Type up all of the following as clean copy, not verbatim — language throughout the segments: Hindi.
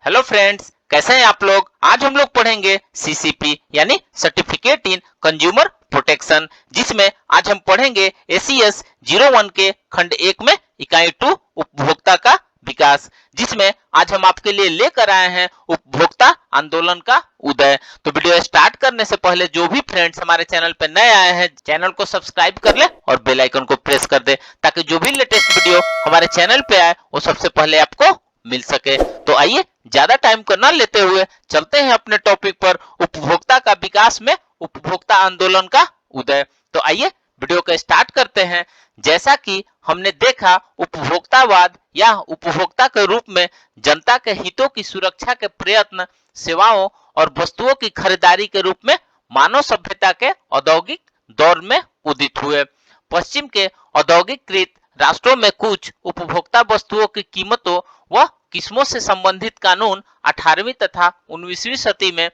हेलो फ्रेंड्स, कैसे हैं आप लोग। आज हम लोग पढ़ेंगे सीसीपी यानी सर्टिफिकेट इन कंज्यूमर प्रोटेक्शन, जिसमें आज हम पढ़ेंगे एसीएस 01 के खंड 1 में इकाई 2 उपभोक्ता का विकास, जिसमें आज हम आपके लिए लेकर आए हैं उपभोक्ता आंदोलन का उदय। तो वीडियो स्टार्ट करने से पहले जो भी फ्रेंड्स हमारे चैनल पे नए आए हैं, चैनल को सब्सक्राइब कर ले और बेल आइकन को प्रेस कर दे, ताकि जो भी लेटेस्ट वीडियो हमारे चैनल पे आए वो सबसे पहले आपको मिल सके। तो आइए ज्यादा टाइम को न लेते हुए चलते हैं अपने टॉपिक पर, उपभोक्ता का विकास में उपभोक्ता आंदोलन का उदय। तो आइए वीडियो को स्टार्ट करते हैं। जैसा कि हमने देखा, उपभोक्तावाद या उपभोक्ता के रूप में जनता के हितों की सुरक्षा के प्रयत्न सेवाओं और वस्तुओं की खरीदारी के रूप में मानव सभ्यता के औद्योगिक दौर में उदित हुए। पश्चिम के औद्योगिकृत राष्ट्रों में कुछ उपभोक्ता वस्तुओं की कीमतों व किस्मों से संबंधित कानून 18वीं तथा 19वीं सदी में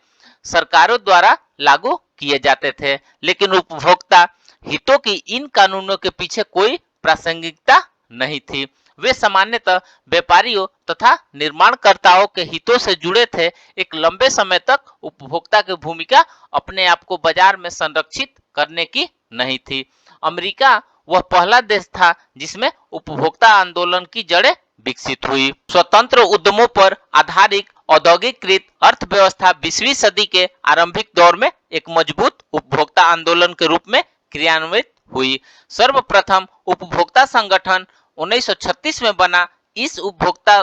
सरकारों द्वारा लागू किए जाते थे, लेकिन उपभोक्ता हितों की इन कानूनों के पीछे कोई प्रासंगिकता नहीं थी। वे सामान्यतः व्यापारियों तथा निर्माणकर्ताओं के हितों से जुड़े थे। एक लंबे समय तक उपभोक्ता की भूमिका अपने आप को बाजार में संरक्षित करने की नहीं थी। अमेरिका वह पहला देश था जिसमें उपभोक्ता आंदोलन की जड़ें विकसित हुई। स्वतंत्र उद्यमों पर आधारित औद्योगिकृत अर्थव्यवस्था 20वीं सदी के आरंभिक दौर में एक मजबूत उपभोक्ता आंदोलन के रूप में क्रियान्वित हुई। सर्वप्रथम उपभोक्ता संगठन 1936 में बना। इस उपभोक्ता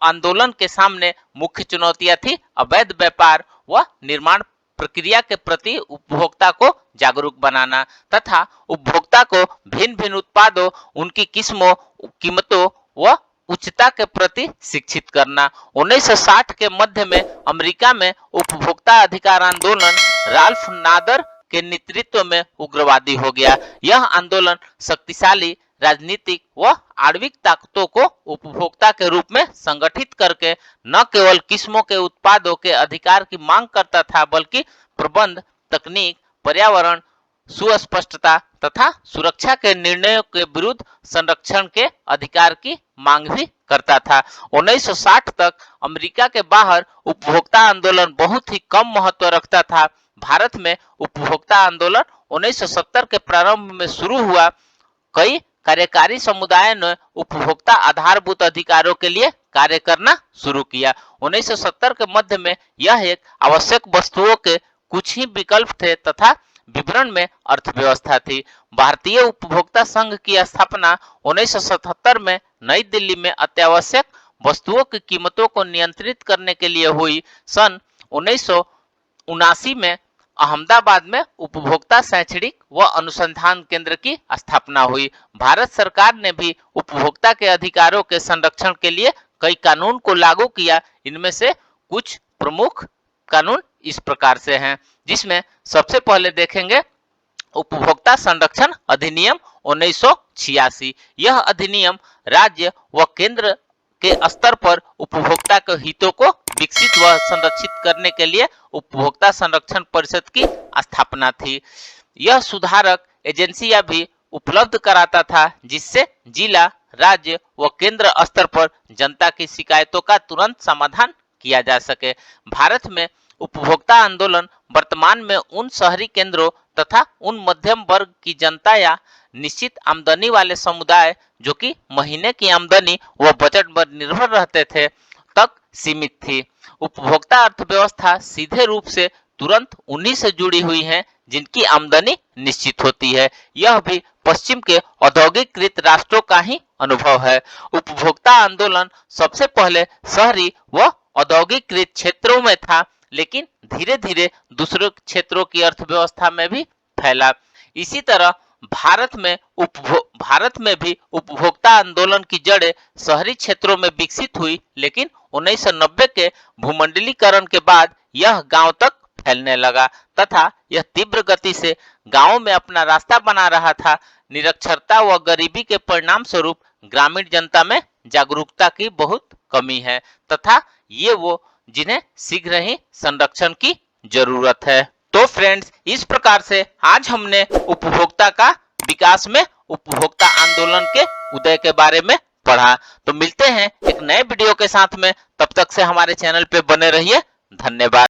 आंदोलन के सामने मुख्य चुनौतियां थी अवैध व्यापार व निर्माण प्रक्रिया के प्रति उपभोक्ता को जागरूक बनाना तथा उपभोक्ता को भिन्न भिन्न उत्पादों, उनकी किस्मों, कीमतों व उच्चता के प्रति शिक्षित करना। 1960 के मध्य में अमेरिका में उपभोक्ता अधिकार आंदोलन राल्फ नादर के नेतृत्व में उग्रवादी हो गया। यह आंदोलन शक्तिशाली राजनीतिक व आणविक ताकतों को उपभोक्ता के रूप में संगठित करके न केवल किस्मों के उत्पादों के अधिकार की मांग करता था, बल्कि प्रबंध, तकनीक, पर्यावरण, सुस्पष्टता तथा सुरक्षा के निर्णयों के विरुद्ध संरक्षण के अधिकार की मांग भी करता था। 1960 तक अमेरिका के बाहर उपभोक्ता आंदोलन बहुत ही कम महत्व रखता था। भारत में उपभोक्ता आंदोलन 1970 के प्रारंभ में शुरू हुआ। कई कार्यकारी समुदायों ने उपभोक्ता आधारभूत अधिकारों के लिए कार्य करना शुरू किया। 1970 के मध्य में यह एक आवश्यक वस्तुओं के कुछ ही विकल्प थे तथा विवरण में अर्थव्यवस्था थी। भारतीय उपभोक्ता संघ की स्थापना 1977 में नई दिल्ली में अत्यावश्यक वस्तुओं की कीमतों को नियंत्रित करने के लिए हुई। सन 1979 में अहमदाबाद में उपभोक्ता शैक्षणिक व अनुसंधान केंद्र की स्थापना हुई। भारत सरकार ने भी उपभोक्ता के अधिकारों के संरक्षण के लिए कई कानून को लागू किया। इनमें से कुछ प्रमुख कानून इस प्रकार से हैं, जिसमें सबसे पहले देखेंगे उपभोक्ता संरक्षण अधिनियम 1986। यह अधिनियम राज्य व केंद्र के स्तर पर उपभोक्ता के हितों को विकसित व संरक्षित करने के लिए उपभोक्ता संरक्षण परिषद की स्थापना थी। यह सुधारक एजेंसियां भी उपलब्ध कराता था, जिससे जिला, राज्य व केंद्र स्तर पर जनता की शिकायतों का तुरंत समाधान किया जा सके। भारत में उपभोक्ता आंदोलन वर्तमान में उन शहरी केंद्रों तथा उन मध्यम वर्ग की जनता या निश्चित आमदनी वाले समुदाय जो कि महीने की आमदनी व बजट पर निर्भर रहते थे तक सीमित थी। उपभोक्ता अर्थव्यवस्था सीधे रूप से तुरंत उन्हीं से जुड़ी हुई है जिनकी आमदनी निश्चित होती है। यह भी पश्चिम के औद्योगिकृत राष्ट्रों का ही अनुभव है। उपभोक्ता आंदोलन सबसे पहले शहरी व औद्योगिकृत क्षेत्रों में था, लेकिन धीरे धीरे दूसरे क्षेत्रों की अर्थव्यवस्था में भी फैला। इसी तरह भारत में भी उपभोक्ता आंदोलन की जड़ें शहरी क्षेत्रों में विकसित हुई, लेकिन 1990 के भूमंडलीकरण के बाद यह गांव तक फैलने लगा तथा यह तीव्र गति से गांवों में अपना रास्ता बना रहा था। निरक्षरता व गरीबी के परिणाम स्वरूप ग्रामीण जनता में जागरूकता की बहुत कमी है तथा ये वो जिन्हें शीघ्र ही संरक्षण की जरूरत है। तो फ्रेंड्स, इस प्रकार से आज हमने उपभोक्ता का विकास में उपभोक्ता आंदोलन के उदय के बारे में पढ़ा। तो मिलते हैं एक नए वीडियो के साथ में, तब तक से हमारे चैनल पे बने रहिए। धन्यवाद।